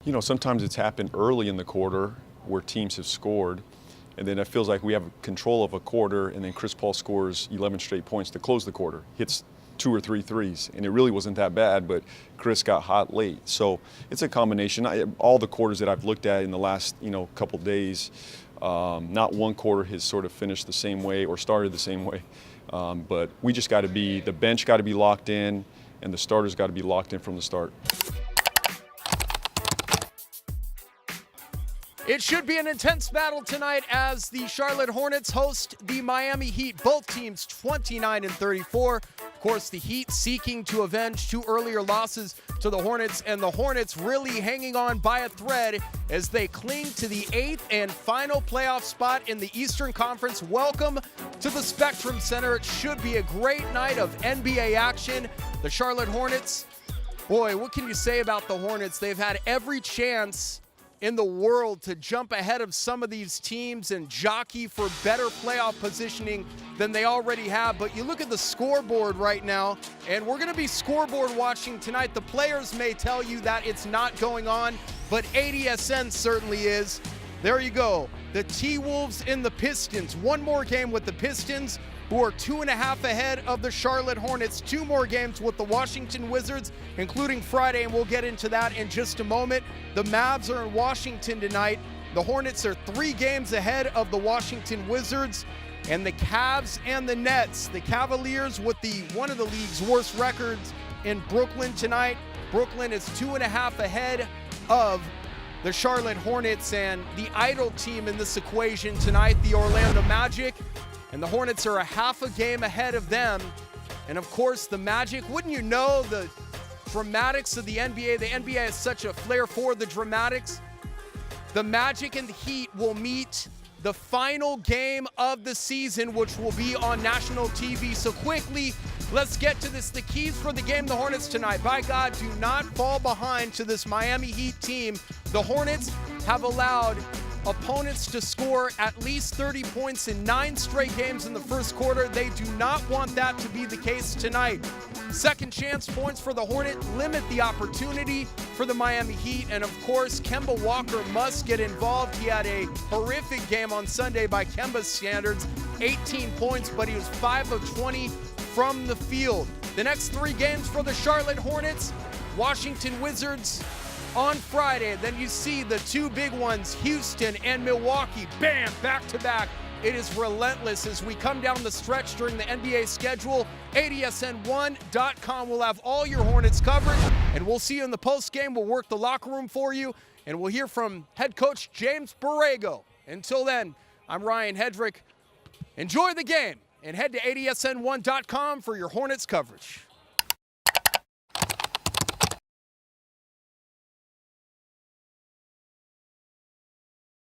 You know, sometimes it's happened early in the quarter where teams have scored, and then it feels like we have control of a quarter, and then Chris Paul scores 11 straight points to close the quarter, hits 2 or 3 threes, and it really wasn't that bad, but Chris got hot late. So it's a combination. All the quarters that I've looked at in the last, couple days, not one quarter has sort of finished the same way or started the same way. But we just got to be, the bench got to be locked in, and the starters got to be locked in from the start. It should be an intense battle tonight as the Charlotte Hornets host the Miami Heat. Both teams 29-34. Of course, the Heat seeking to avenge 2 earlier losses to the Hornets, and the Hornets really hanging on by a thread as they cling to the 8th and final playoff spot in the Eastern Conference. Welcome to the Spectrum Center. It should be a great night of NBA action. The Charlotte Hornets, boy, what can you say about the Hornets? They've had every chance in the world to jump ahead of some of these teams and jockey for better playoff positioning than they already have. But you look at the scoreboard right now, and we're going to be scoreboard watching tonight. The players may tell you that it's not going on, but ADSN certainly is. There you go. The T-Wolves in the Pistons. One more game with the Pistons, who are 2.5 ahead of the Charlotte Hornets. 2 more games with the Washington Wizards, including Friday, and we'll get into that in just a moment. The Mavs are in Washington tonight. The Hornets are 3 games ahead of the Washington Wizards, and the Cavs and the Nets. The Cavaliers with one of the league's worst records in Brooklyn tonight. Brooklyn is 2.5 ahead of the Charlotte Hornets, and the idle team in this equation tonight, the Orlando Magic. And the Hornets are a half a game ahead of them. And of course, the Magic, wouldn't you know, the dramatics of the NBA. The NBA has such a flair for the dramatics. The Magic and the Heat will meet the final game of the season, which will be on national TV. So quickly, let's get to this. The keys for the game, the Hornets tonight. By God, do not fall behind to this Miami Heat team. The Hornets have allowed opponents to score at least 30 points in 9 straight games in the first quarter. They do not want that to be the case tonight. Second chance points for the Hornet limit the opportunity for the Miami Heat. And of course, Kemba Walker must get involved. He had a horrific game on Sunday by Kemba's standards. 18 points, but he was 5 of 20 from the field. The next 3 games for the Charlotte Hornets, Washington Wizards on Friday. Then you see the 2 big ones, Houston and Milwaukee. Bam, back to back. It is relentless as we come down the stretch during the NBA schedule. ADSN1.com will have all your Hornets coverage, and we'll see you in the post game. We'll work the locker room for you, and we'll hear from head coach James Borrego. Until then, I'm Ryan Hedrick. Enjoy the game and head to ADSN1.com for your Hornets coverage.